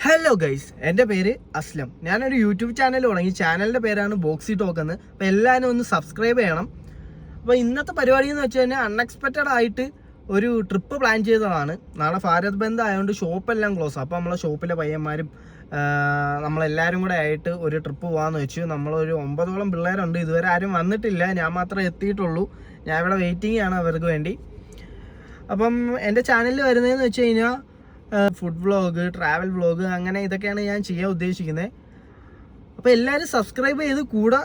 Hello guys, എൻ്റെ പേര് അസ്ലം. ഞാനൊരു യൂട്യൂബ് ചാനൽ തുടങ്ങി. ചാനലിൻ്റെ പേരാണ് ബോക്സി ടോക്ക് എന്ന്. അപ്പോൾ എല്ലാവരും ഒന്ന് സബ്സ്ക്രൈബ് ചെയ്യണം. അപ്പോൾ ഇന്നത്തെ പരിപാടി എന്ന് വെച്ച് കഴിഞ്ഞാൽ അൺഎക്സ്പെക്റ്റഡ് ആയിട്ട് ഒരു ട്രിപ്പ് പ്ലാൻ ചെയ്തതാണ്. നാളെ ഭാരത് ബന്ദ് ആയതുകൊണ്ട് ഷോപ്പെല്ലാം ക്ലോസ്. അപ്പോൾ നമ്മളെ ഷോപ്പിലെ പയ്യന്മാരും നമ്മളെല്ലാവരും കൂടെ ആയിട്ട് ഒരു ട്രിപ്പ് പോകാമെന്ന് വെച്ചു. നമ്മളൊരു 9ഓളം പിള്ളേരുണ്ട്. ഇതുവരെ ആരും വന്നിട്ടില്ല, ഞാൻ മാത്രമേ എത്തിയിട്ടുള്ളൂ. ഞാൻ ഇവിടെ വെയിറ്റിംഗ് ആണ് അവർക്ക് വേണ്ടി. അപ്പം എൻ്റെ ചാനലിൽ വരുന്നതെന്ന് വെച്ച് കഴിഞ്ഞാൽ ഫുഡ് വ്ളോഗ്, ട്രാവൽ വ്ളോഗ്, അങ്ങനെ ഇതൊക്കെയാണ് ഞാൻ ചെയ്യാൻ ഉദ്ദേശിക്കുന്നത്. അപ്പോൾ എല്ലാവരും സബ്സ്ക്രൈബ് ചെയ്ത് കൂടെ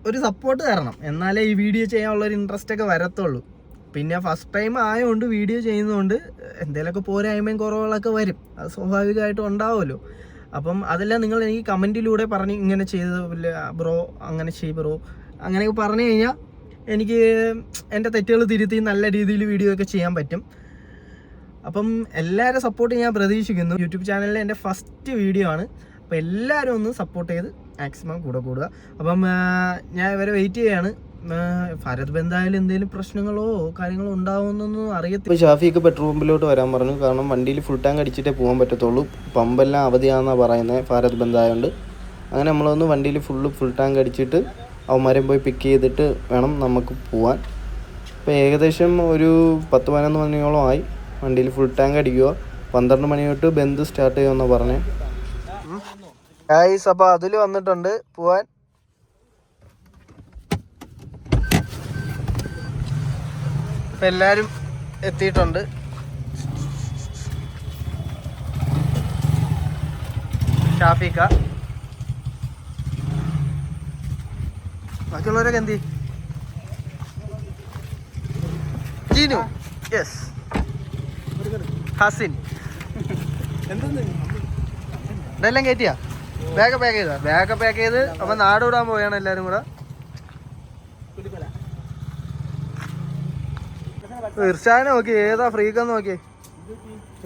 ഒരു സപ്പോർട്ട് തരണം, എന്നാലേ ഈ വീഡിയോ ചെയ്യാനുള്ളൊരു ഇൻട്രസ്റ്റ് ഒക്കെ വരത്തുള്ളൂ. പിന്നെ ഫസ്റ്റ് ടൈം ആയതുകൊണ്ട് വീഡിയോ ചെയ്യുന്നതുകൊണ്ട് എന്തെങ്കിലുമൊക്കെ പോരായ്മയും കുറവുകളൊക്കെ വരും, അത് സ്വാഭാവികമായിട്ടും ഉണ്ടാവുമല്ലോ. അപ്പം അതെല്ലാം നിങ്ങൾ എനിക്ക് കമൻറ്റിലൂടെ പറഞ്ഞ് ഇങ്ങനെ ചെയ്ത ബ്രോ, അങ്ങനെ ചെയ് ബ്രോ, അങ്ങനെയൊക്കെ പറഞ്ഞു കഴിഞ്ഞാൽ എനിക്ക് എൻ്റെ തെറ്റുകൾ തിരുത്തി നല്ല രീതിയിൽ വീഡിയോ ഒക്കെ ചെയ്യാൻ പറ്റും. അപ്പം എല്ലാവരും സപ്പോർട്ട് ഞാൻ പ്രതീക്ഷിക്കുന്നു. യൂട്യൂബ് ചാനലിലെ എൻ്റെ ഫസ്റ്റ് വീഡിയോ ആണ്. അപ്പോൾ എല്ലാവരും ഒന്ന് സപ്പോർട്ട് ചെയ്ത് മാക്സിമം കൂടെ കൂടുക. അപ്പം ഞാൻ ഇവരെ വെയിറ്റ് ചെയ്യാണ്. ഭാരത് ബന്ധായാലും എന്തെങ്കിലും പ്രശ്നങ്ങളോ കാര്യങ്ങളോ ഉണ്ടാവുമെന്നൊന്നും അറിയത്തില്ല. ഇപ്പോൾ ഷാഫിക്ക് പെട്രോൾ പമ്പിലോട്ട് വരാൻ പറഞ്ഞു. കാരണം വണ്ടിയിൽ ഫുൾ ടാങ്ക് അടിച്ചിട്ടേ പോകാൻ പറ്റത്തുള്ളൂ, പമ്പെല്ലാം അവധിയാണെന്നാണ് പറയുന്നത് ഭാരത് ബന്ധായതുകൊണ്ട്. അങ്ങനെ നമ്മളൊന്ന് വണ്ടിയിൽ ഫുൾ ടാങ്ക് അടിച്ചിട്ട് അവന്മാരെയും പോയി പിക്ക് ചെയ്തിട്ട് വേണം നമുക്ക് പോകാൻ. ഇപ്പോൾ ഏകദേശം ഒരു 10-11 മണിയോളം ആയി. വണ്ടിയിൽ ഫുൾ ടാങ്ക് അടിക്കുക. 12 മണി തൊട്ട് ബന്ദ് സ്റ്റാർട്ട് ചെയ്യുമെന്നാണ് പറഞ്ഞത്. ഗൈസ്, അപ്പോൾ അതിൽ വന്നിട്ടുണ്ട് പോവാൻ. ഇപ്പം എല്ലാവരും എത്തിയിട്ടുണ്ട്. ഷാഫിക്ക, ബാക്കിയുള്ളവരൊക്കെ എന്തി? ജീനു, യെസ്, ഹസിൻ, ഇതെല്ലാം കയറ്റിയാ? ബാഗ് പാക്ക് ചെയ്ത് അപ്പം നാട് വിടാൻ പോവുകയാണ് എല്ലാവരും കൂടെ. ഇർഷാനെ നോക്കി, ഏതാ ഫ്രീക്കെന്ന് നോക്കി.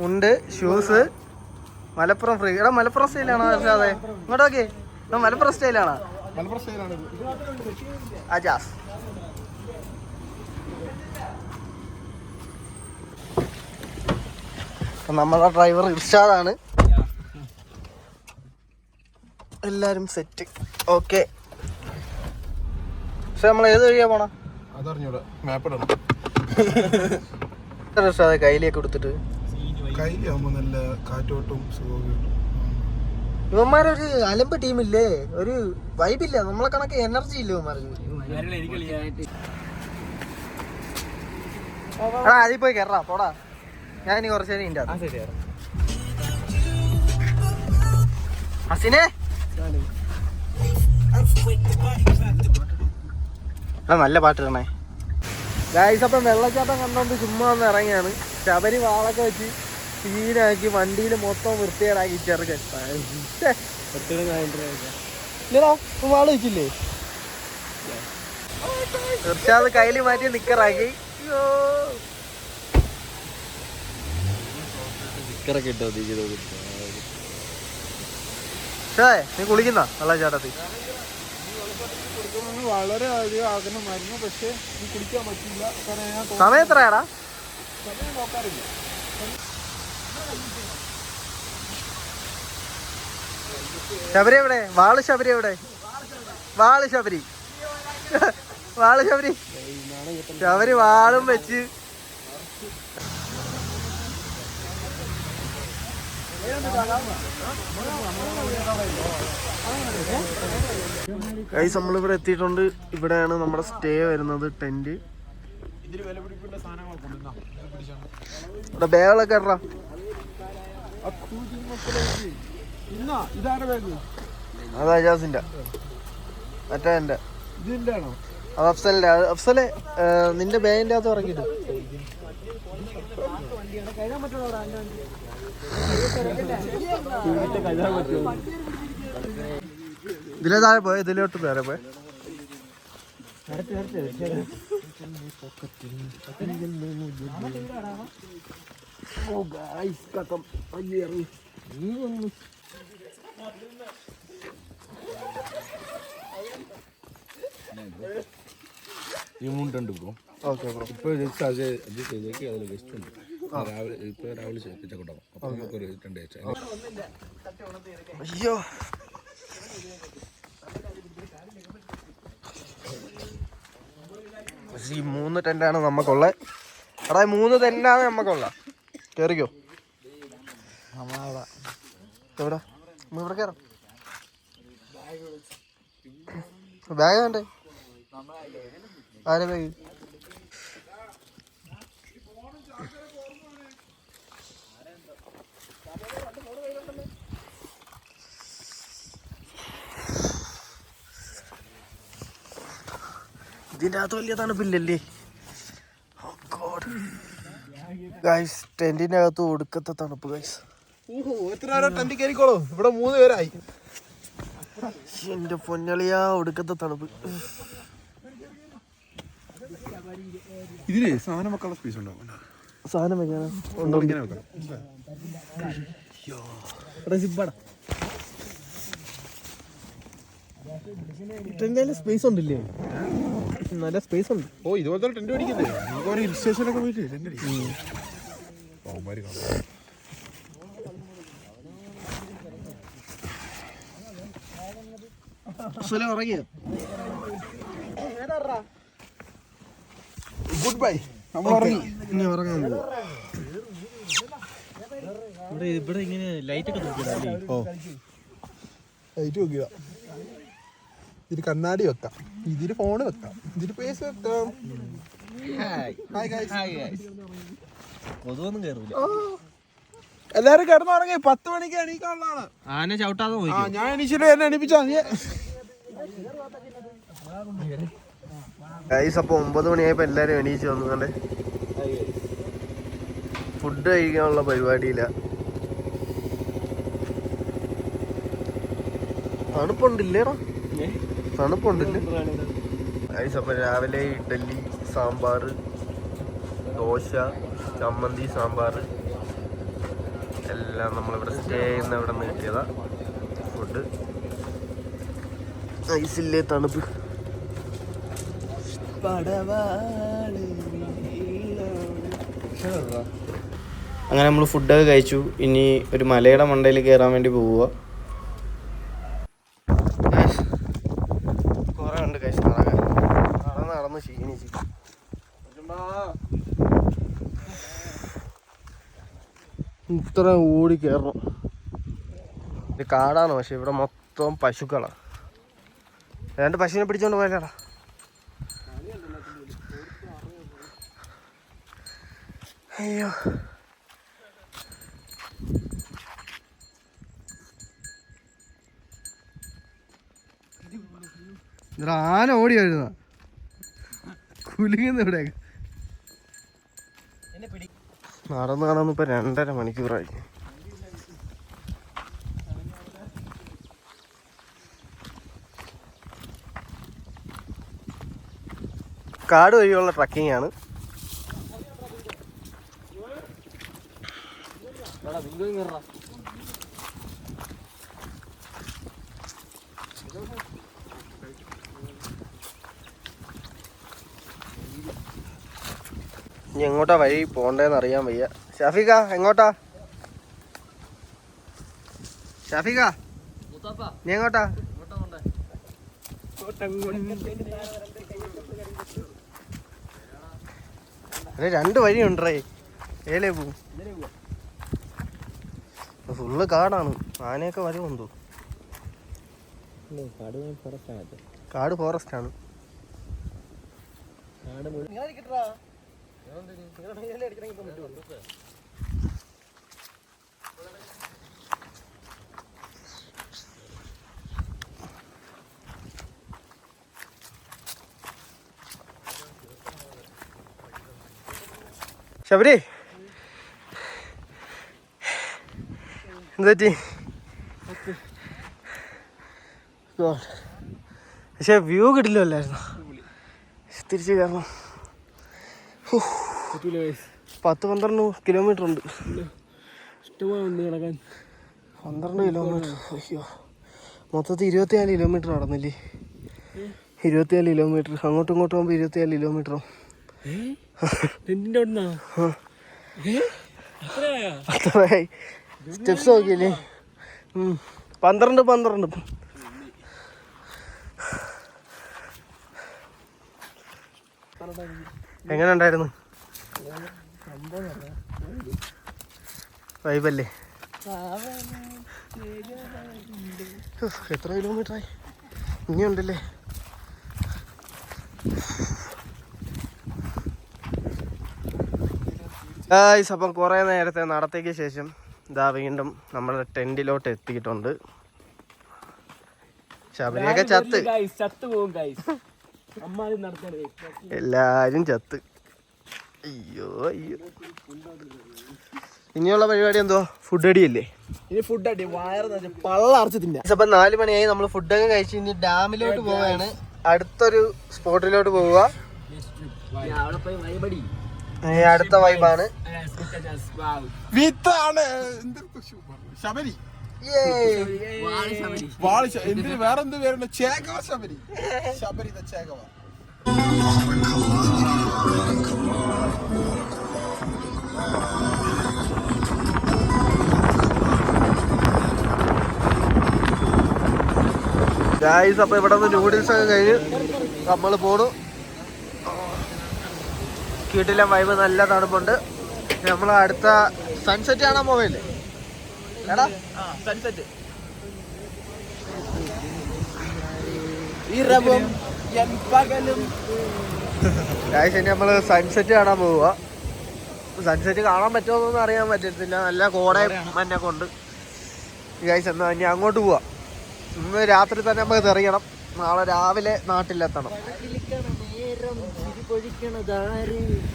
ഉണ്ട് ഷൂസ്, മലപ്പുറം ഫ്രീ. എടാ മലപ്പുറം സ്റ്റൈലാണോ ഇർഷാദെ? ഇങ്ങോട്ട് നോക്കി, മലപ്പുറം സ്റ്റൈലാണോ? അജാസ്. നമ്മളെ ഡ്രൈവർ ഇർഷാദാണ്. എല്ലാരും സെറ്റ്. ഓക്കെ, പക്ഷെ നമ്മൾ ഏത് വഴിയാ പോണ? ഇർഷാദെ കയ്യിലേക്ക് കൊടുത്തിട്ട് നല്ല കാറ്റോട്ടും ഇവന്മാരൊരു അലമ്പ് ടീമില്ലേ, ഒരു വൈബില്ല, നമ്മളെ കണക്ക് എനർജി ഇല്ല ഇവന്മാർക്ക്. എടാ അതിൽ പോയി കയറാ പോടാ, ഞാൻ ഇനി കുറച്ച് നേരം ഇൻ്റെ ഹസിനെ. നല്ല പാട്ട് ഇടണേ ഗായ്സ്. അപ്പം വെള്ളച്ചാട്ടം കണ്ടോണ്ട് ചുമ്മാ ഒന്ന് ഇറങ്ങിയാണ്. ശബരി വാളൊക്കെ വെച്ച് സീനാക്കി വണ്ടിയിൽ മൊത്തം വൃത്തികേടാക്കി ചെറുക്കൻ. ഇല്ലടാ വാള് വെച്ചില്ലേ? തീർച്ചയായും കയ്യിൽ മാറ്റി നിക്കറാക്കി. നീ കുളിക്കുന്ന വെള്ളച്ചാട്ടത്തിൽ? വളരെ അധികം ആഗ്രഹമായിരുന്നു, പക്ഷെ കുടിക്കാൻ പറ്റില്ല. സമയം എത്രയാടാ? സമയം നോക്കാറില്ല. ശബരി എവിടെ? വാള് ശബരി എവിടെ? വാള് ശബരി, വാള് ശബരി, ശബരി വാളും വെച്ച്. ഗൈസ്, നമ്മളിവിടെ എത്തിയിട്ടുണ്ട്. ഇവിടെയാണ് നമ്മുടെ സ്റ്റേ വരുന്നത്, ടെന്റ്. ഇവിടെ ബാഗുകളൊക്കെ ഇടറാ. അത് അജാസിന്റെ, മറ്റേ എന്റെ. അത് അഫ്സലിന്റെ. അഫ്സലെ നിന്റെ ബാഗിന്റെ അകത്ത് ഇറക്കിട്ട്. ഇതിലെ താഴെ പോയ, ഇതിലോട്ട് നേരെ പോയ. ഉണ്ട് ബ്രോ. Okay bro. ഇപ്പോൾ ജസ്റ്റ് അത് ചെയ്തേക്ക്, അതിൽ ജസ്റ്റ് ഉണ്ട്. രാവിലെ ചേർപ്പിച്ചോട്ടോ. അപ്പോൾ നമുക്കൊരു 2 ആഴ്ച. അയ്യോ ഈ 3 ടെന്റാണ് നമുക്കുള്ളത്. എടാ 3 ടെന്റാണ് നമുക്കുള്ള. കേറിക്കോ. എവിടെ ഇവിടെ കയറാം. ബാഗ് വേണ്ടേ? ആരെ ബാഗ്? ഇതിൻ്റെ അകത്ത് വലിയ തണുപ്പില്ലല്ലേ? ഗൈസ് ടെന്റിന്റെ അകത്ത് ഒടുക്കത്തെ തണുപ്പ് ഗൈസ്. എത്ര ടെന്റ് കയറിക്കോളൂ. ഇവിടെ 3 പേരായി. എന്റെ പൊന്നളിയാ ഒടുക്കത്തെ തണുപ്പ്. ഇതിന് സാധനം വെക്കാനുള്ള സ്പേസ് ഉണ്ടാവും. സാധനം വെക്കാനാ ടെന്റിൽ സ്പേസ് ഉണ്ടില്ലേ? നല്ല സ്പേസ് ഉണ്ട്. ഓ ഇതുപോലത്തെ ടെന്റ് അടിക്കണ്ടേ? നമുക്ക് ഒരു ഹിൽ സ്റ്റേഷനൊക്കെ പോയിട്ട് ടെന്റ് അടിക്കും. Good bye. നമ്മൾ ഇറങ്ങി. ഇനി ഉറങ്ങാൻ പോകും. ഇവിടെ ഇങ്ങനെ ലൈറ്റ് ഒക്കെ നോക്കിയതല്ലേ? ഓ ലൈറ്റ് നോക്കിയതാ. ഇതിന് കണ്ണാടി വെക്കാം, ഇതിന് ഫോണ് വെക്കാം, ഇതിന് പേസ് വെക്കാം. കൊതുവൊന്നും കയറൂല. എല്ലാരും കിടന്നുറങ്ങി. 10 മണിക്ക് എണീക്കാനുള്ളതാണ്. ആന ചവിട്ടാതെ പോയി. ഞാൻ എണീച്ചിട്ട് എന്നെ എണീപ്പിച്ചാ നീ. ഗൈസ് അപ്പോൾ 9 മണിയായപ്പോ എല്ലാരും എണീച്ച് വന്നു. ഫുഡ് കഴിക്കാനുള്ള പരിപാടിയില്ല. തണുപ്പുണ്ടില്ലേടാ? തണുപ്പുണ്ടില്ലേ ഗൈസ്? അപ്പോൾ രാവിലെ ഇഡ്ഡലി, സാമ്പാർ, ദോശ, ചമ്മന്തി, സാമ്പാർ എല്ലാം നമ്മളിവിടെ സ്റ്റേ ചെയ്യുന്ന ഇവിടെ നിന്ന് കിട്ടിയതാ ഫുഡ്. ഐസില്ലേ തണുപ്പ്. അങ്ങനെ നമ്മൾ ഫുഡൊക്കെ കഴിച്ചു. ഇനി ഒരു മലയുടെ മണ്ടയിൽ കയറാൻ വേണ്ടി പോവുക. കുറെ ഉണ്ട് കഴിച്ച് നടക്കാൻ. നടന്ന് ക്ഷീണിച്ച്. ഇത്ര ഓടി കയറണം. ഇത് കാടാണ്, പക്ഷെ ഇവിടെ മൊത്തം പശുക്കളാണ്. 2 പശുവിനെ പിടിച്ചോണ്ട് പോയാലാടാ. അയ്യോ ഇവിടെ ആന ഓടി വരുന്ന കുലുങ്ങുന്ന ഇവിടെ. നടന്ന് കാണാൻ ഇപ്പൊ 2.5 മണിക്കൂറായി. കാട് വഴിയുള്ള ട്രക്കിംഗ് ആണ്. ഇനി എങ്ങോട്ടാ വഴി പോണ്ടേന്ന് അറിയാൻ വയ്യ. ഷാഫിക എങ്ങോട്ടാ? ഷാഫിക നീ എങ്ങോട്ടാ? 2 വഴിയുണ്ടേ. ഏലേ പോവും. ഫുള്ള് കാടാണ്. ആനയൊക്കെ വരുമെന്തോ. കാട് ഫോറസ്റ്റ് ആണ്. ശബരി എന്തുപറ്റി? പക്ഷെ വ്യൂ കിട്ടില്ലല്ലായിരുന്നു. തിരിച്ച് കയറണം. 10-12 കിലോമീറ്റർ ഉണ്ട്. 12 കിലോമീറ്റർ. അയ്യോ മൊത്തത്തിൽ 24 കിലോമീറ്റർ നടന്നില്ലേ? 24 കിലോമീറ്റർ. അങ്ങോട്ടും ഇങ്ങോട്ടും പോകുമ്പോൾ 24 കിലോമീറ്ററോ. സ്റ്റെപ്സ് നോക്കിയില്ലേ? 12. എങ്ങനെ ഉണ്ടായിരുന്നു? വൈബല്ലേ? എത്ര കിലോമീറ്ററായി ഇനിയുണ്ടല്ലേ? അപ്പം കുറേ നേരത്തെ നടത്തേക്ക് ശേഷം ഇതാ വീണ്ടും നമ്മുടെ ടെന്റിലോട്ട് എത്തിയിട്ടുണ്ട്. ശബരിയൊക്കെ ചത്ത്, എല്ലാരും ചത്ത്. അയ്യോ. ഇനിയുള്ള പരിപാടി എന്തോ? ഫുഡ് അടിയല്ലേ? ഇനി ഫുഡ് അടി വയറ് പള്ളർച്ച് തിന്നാ. അപ്പം 4 മണിയായി. നമ്മൾ ഫുഡൊക്കെ കഴിച്ച് ഇനി ഡാമിലോട്ട് പോവുകയാണ്. അടുത്തൊരു സ്പോട്ടിലോട്ട് പോവുക. അടുത്ത വൈബാണ്. ശബരി ശബരി വേറെന്ത് പേരുണ്ട്? ചേകവ ശബരി. ശബരി ചേകവ. ഗായ്സ്, അപ്പൊ ഇവിടെ നിന്ന് നൂഡിൽസ് ഒക്കെ കഴിഞ്ഞ് നമ്മൾ പോണു. വീട്ടിലെ വൈബ്, നല്ല തണുപ്പുണ്ട്. നമ്മൾ അടുത്ത സൺസെറ്റ് കാണാൻ പോവല്ലേ? എടാ സൺസെറ്റ് ഗായ്സ്, ഇനി നമ്മള് സൺസെറ്റ് കാണാൻ പോവുക. സൺസെറ്റ് കാണാൻ പറ്റുമോന്നൊന്നും അറിയാൻ പറ്റത്തില്ല, നല്ല കോടയും മഞ്ഞൊക്കെ ഉണ്ട്. ഗായ്സ്, എന്നാ ഇനി അങ്ങോട്ട് പോവാ. ഇന്ന് രാത്രി തന്നെ നമുക്ക് തെറിയണം, നാളെ രാവിലെ നാട്ടിലെത്തണം.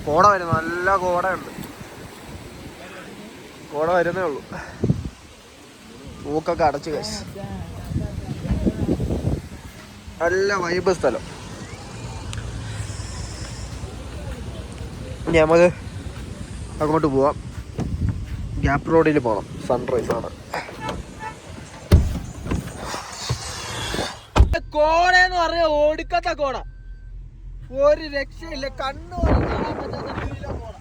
കോട വരും, നല്ല കോടയുണ്ട്. കോട വരുന്നേ ഉള്ളൂ. മൂക്കൊക്കെ അടച്ചു ഗൈസ്. നല്ല വൈബ് സ്ഥലം. ഇനി നമുക്ക് അങ്ങോട്ട് പോവാം. ഗ്യാപ്പ് റോഡിൽ പോകണം, സൺറൈസ് ആണ്. കോടയെന്ന് പറഞ്ഞ ഓടിക്കത്ത കോട, ഒരു രക്ഷയില്ല. കണ്ണു പോലും കാണാൻ പറ്റാത്ത രീതിയിലെ കോട.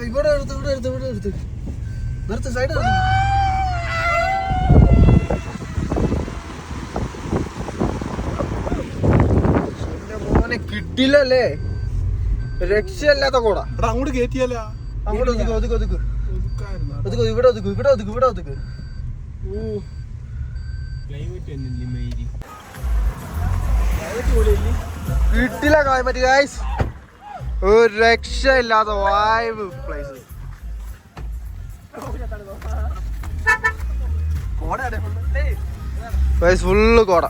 ഇവിടെ എടുത്ത് നിർത്ത്, സൈഡ് മോനെ കിട്ടില്ലല്ലേ, രക്ഷയില്ലാത്ത കോട. അങ്ങോട്ട് കേറ്റിയല്ല, അങ്ങോട്ട് ഒതുക്ക്. ഇവിടെ ഒതുക്ക്. കിട്ടില്ല ക്ലൈമറ്റ് ഗൈസ്, ഒരു രക്ഷയില്ലാത്ത വൈബ് പ്ലേസ്. ഫുള്ള് കോട.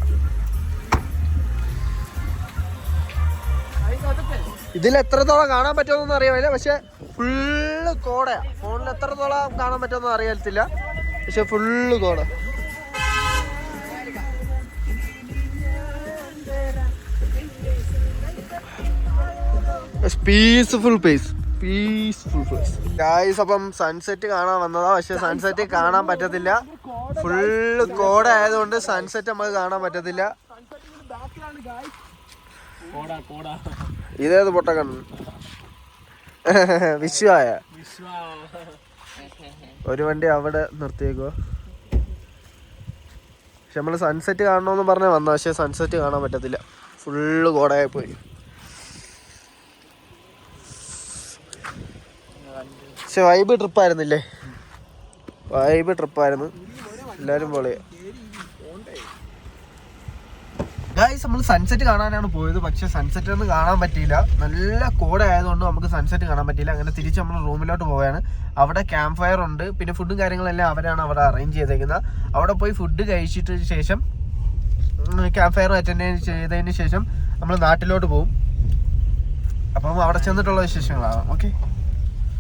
ഇതിൽ എത്രത്തോളം കാണാൻ പറ്റുമെന്നൊന്നും അറിയാമില്ല, പക്ഷെ ഫുള്ള് കോടയാ. ഫോണിൽ എത്രത്തോളം കാണാൻ പറ്റുമെന്ന് അറിയത്തില്ല, പക്ഷെ ഫുള്ള് കോട. Peaceful place. ഗായ്സ്, അപ്പം സൺസെറ്റ് കാണാൻ വന്നതാ, പക്ഷെ സൺസെറ്റ് കാണാൻ പറ്റത്തില്ല. ഫുള്ള് കോട ആയതുകൊണ്ട് സൺസെറ്റ് നമുക്ക് കാണാൻ പറ്റത്തില്ല. ഇതേത് പൊട്ടക്കണ്ണ്? വിശ്വായ ഒരു വണ്ടി അവിടെ നിർത്തിയേക്കോ. പക്ഷെ നമ്മള് സൺസെറ്റ് കാണണമെന്ന് പറഞ്ഞാൽ വന്ന, പക്ഷെ സൺസെറ്റ് കാണാൻ പറ്റത്തില്ല, ഫുള്ള് കോടയായി പോയി. പക്ഷെ വൈബ് ട്രിപ്പായിരുന്നില്ലേ? വൈബ് ട്രിപ്പായിരുന്നു, എല്ലാവരും പൊളിയാ. ഗായ്സ്, നമ്മൾ സൺസെറ്റ് കാണാനാണ് പോയത്, പക്ഷെ സൺസെറ്റ് ഒന്നും കാണാൻ പറ്റിയില്ല. നല്ല കോട ആയതുകൊണ്ട് നമുക്ക് സൺസെറ്റ് കാണാൻ പറ്റിയില്ല. അങ്ങനെ തിരിച്ച് നമ്മൾ റൂമിലോട്ട് പോവുകയാണ്. അവിടെ ക്യാമ്പ് ഫയർ ഉണ്ട്, പിന്നെ ഫുഡും കാര്യങ്ങളെല്ലാം അവരാണ് അവിടെ അറേഞ്ച് ചെയ്തേക്കുന്നത്. അവിടെ പോയി ഫുഡ് കഴിച്ചിട്ട് ശേഷം ക്യാമ്പ് ഫയർ അറ്റൻഡ് ചെയ്തതിന് ശേഷം നമ്മൾ നാട്ടിലോട്ട് പോകും. അപ്പം അവിടെ ചെന്നിട്ടുള്ള വിശേഷങ്ങളാണ്. ഓക്കെ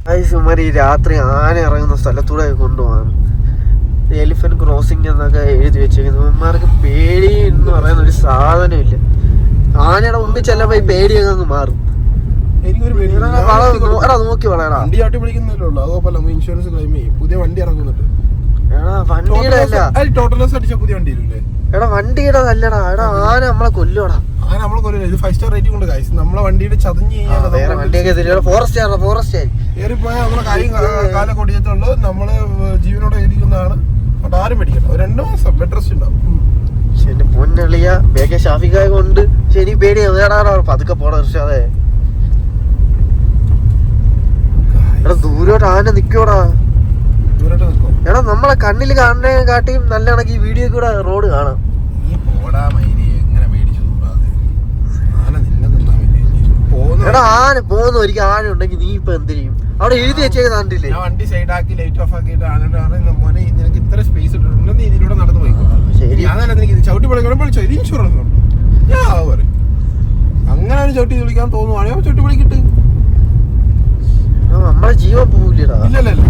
ഗായ്സ്, ഇവന്മാർ ഈ രാത്രി ആന ഇറങ്ങുന്ന സ്ഥലത്തൂടെ കൊണ്ടുപോകാൻ എലിഫന്റ് ക്രോസിംഗ് എന്നൊക്കെ എഴുതി വെച്ചേക്കുന്നത്. ഇവന്മാർക്ക് പേടി എന്ന് പറയുന്ന ഒരു സാധനമില്ല. ആനയുടെ മുമ്പിൽ ചെല്ലുമ്പോ ഈ പേടിയൊക്കെ അങ്ങ് മാറും. നോക്കി വളരാ, ഇൻഷുറൻസ് ക്ലെയിം ചെയ്യും. പുതിയ വണ്ടി ഇറങ്ങുന്നുണ്ട്. വണ്ടിയുടെ അല്ല, ടോട്ടൽ ലോസ് അടിച്ച പുതിയ വണ്ടിയില്ലേ? എടാ വണ്ടിയുടെ നല്ലടാ, എടാ ആന നമ്മളെ കൊല്ലുവാടാ. അങ്ങനെ നമ്മളെ കൊല്ലില്ല, ഇത് 5 സ്റ്റാർ റേറ്റിംഗ് കൊണ്ട് ഗൈസ്. നമ്മളെ വണ്ടിയുടെ ചതഞ്ഞ് വേറെ വണ്ടിയൊക്കെ ഫോറസ്റ്റ് കയറിപ്പോയാൽ നമ്മളെ കൈയും കാലം കൊടിയത്തുള്ളൂ, നമ്മള് ജീവനോടെ ഇരിക്കുന്നതാണ്. അവിടെ ആരും മേടിക്കണ്ട, 2 മാസം ബെഡ് റെസ്റ്റ് ഉണ്ടാവും. എന്റെ പൊന്നളിയ ബേക്കെ ഷാഫിക്കായ കൊണ്ട് ശരി പേടിയാ. പതുക്കെ പോടാ ഇർഷാദേ. എടാ ദൂരോട്ട് ആന നിക്കോടാ. ദൂരോട്ട് നിൽക്കും. എടാ നമ്മളെ കണ്ണിൽ കാണുന്നേ കാട്ടിയും നല്ല കണക്ക് ഈ വീഡിയോ കൂടെ റോഡ് കാണാം. നീ പോടാ മൈനി, എങ്ങനെ മേടിച്ചു തൂടാതെ. ആന നിന്നെ നിന്നാ മതി. എടാ ആന പോകുന്ന ഒരിക്കൽ ആന ഉണ്ടെങ്കിൽ നീ ഇപ്പൊ എന്ത് ചെയ്യും? അവിടെ എഴുതി വെച്ചേക്ക് കണ്ടില്ലേ? ഞാൻ വണ്ടി സൈഡാക്കി ലൈറ്റ് ഓഫ് ആക്കിയിട്ട് ആനയുടെ മോനെ നിനക്ക് ഇത്ര സ്പേസ് ഇട്ടിട്ടുണ്ട്, നീ ഇതിലൂടെ നടന്നു പോയിക്കോ. ശരി, ഞാനല്ല നിനക്ക് ഇത് ചവിട്ടി പൊളിക്കണം വിളിച്ചോ, ഇത് ഇൻഷുറൻസ് ഉണ്ട്. ഞാൻ പറയും അങ്ങനെ ഒരു ചവിട്ടി വിളിക്കാൻ തോന്നുവാണെങ്കിൽ ചവിട്ടി വിളിക്കിട്ട് നമ്മളെ ജീവൻ പോവില്ലടാ. ഇല്ലല്ലോ.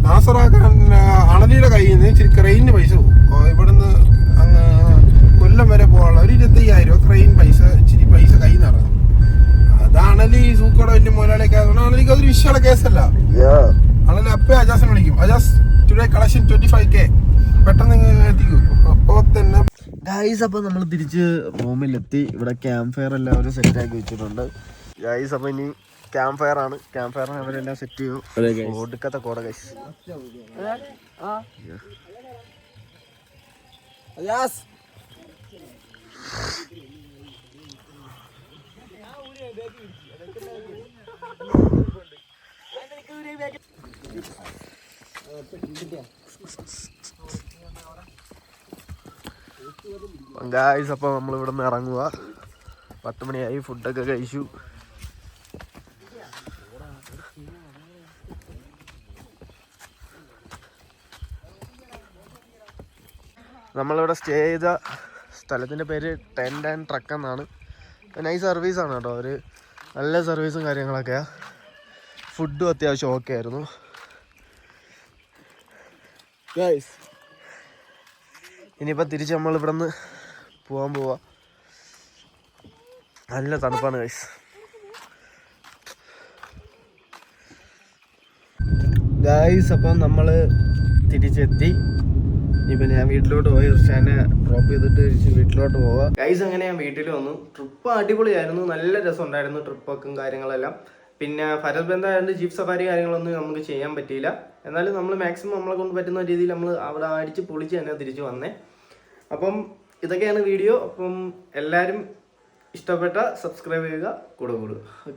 നാസറാക്കാൻ അണലിയുടെ കയ്യിൽ നിന്ന് ഇച്ചിരി ക്രെയിനിന് പൈസ പോകും. ഇവിടുന്ന് അങ്ങ് കൊല്ലം വരെ പോകാനുള്ള ഒരു 25,000 ക്രെയിൻ പൈസ, ഇച്ചിരി പൈസ കയ്യിൽ നിന്ന് ഇറങ്ങും. അത് അണലി സൂക്കോടെ വലിയ മുതലാളിയൊക്കെ ആയതുകൊണ്ട് അണലിക്ക് അതൊരു വിഷയമുള്ള കേസല്ല. അണലി അപ്പേ അജാസിനെ വിളിക്കും, അജാസ് ടുഡേ കളക്ഷൻ 25K പെട്ടെന്ന് എത്തിക്കും. അപ്പോൾ തന്നെ ഗൈസ് അപ്പോൾ നമ്മൾ തിരിച്ച് റൂമിലെത്തി. ഇവിടെ ക്യാമ്പ് ഫയർ എല്ലാവരും സെറ്റാക്കി വെച്ചിട്ടുണ്ട് ഗൈസ്. അപ്പോൾ ഇനി ക്യാമ്പ് ഫയർ ആണ്. ക്യാമ്പ് ഫയറിന് അവരെല്ലാം സെറ്റ് ചെയ്യും. ഒടുക്കത്തെ കോട ഗൈസ്. ഗായ്സ് അപ്പോൾ നമ്മൾ ഇവിടെ നിന്ന് ഇറങ്ങുക. 10 മണിയായി, ഫുഡൊക്കെ കഴിച്ചു. നമ്മളിവിടെ സ്റ്റേ ചെയ്ത സ്ഥലത്തിൻ്റെ പേര് ടെൻ്റ് ആൻഡ് ട്രക്ക് എന്നാണ്. നൈസ് സർവീസാണ് കേട്ടോ, ഒരു നല്ല സർവീസും കാര്യങ്ങളൊക്കെയാണ്. ഫുഡും അത്യാവശ്യം ഓക്കെ ആയിരുന്നു ഗൈസ്. ഇനിയിപ്പോൾ തിരിച്ച് നമ്മൾ ഇവിടെ നിന്ന് പോകാൻ പോവാ. നല്ല തണുപ്പാണ് ഗൈസ്. ഗൈസ് അപ്പം നമ്മൾ തിരിച്ചെത്തി. ഇനിയിപ്പോൾ ഞാൻ വീട്ടിലോട്ട് പോയി ഇർഷാനെ ഡ്രോപ്പ് ചെയ്തിട്ട് തിരിച്ച് വീട്ടിലോട്ട് പോവാം ഗൈസ്. അങ്ങനെ ഞാൻ വീട്ടിൽ വന്നു. ട്രിപ്പ് അടിപൊളിയായിരുന്നു, നല്ല രസം ഉണ്ടായിരുന്നു ട്രിപ്പൊക്കെ കാര്യങ്ങളെല്ലാം. പിന്നെ ഫരദ് ബന്ധ ആയതുകൊണ്ട് ജീപ്പ് സഫാരി കാര്യങ്ങളൊന്നും നമുക്ക് ചെയ്യാൻ പറ്റിയില്ല. എന്നാലും നമ്മൾ മാക്സിമം നമ്മളെ കൊണ്ട് പറ്റുന്ന രീതിയിൽ നമ്മൾ അവിടെ അടിച്ച് പൊളിച്ച് തന്നെ തിരിച്ച് വന്നേ. അപ്പം ഇതൊക്കെയാണ് വീഡിയോ. അപ്പം എല്ലാവരും ഇഷ്ടപ്പെട്ട സബ്സ്ക്രൈബ് ചെയ്യുക, കൂടുക.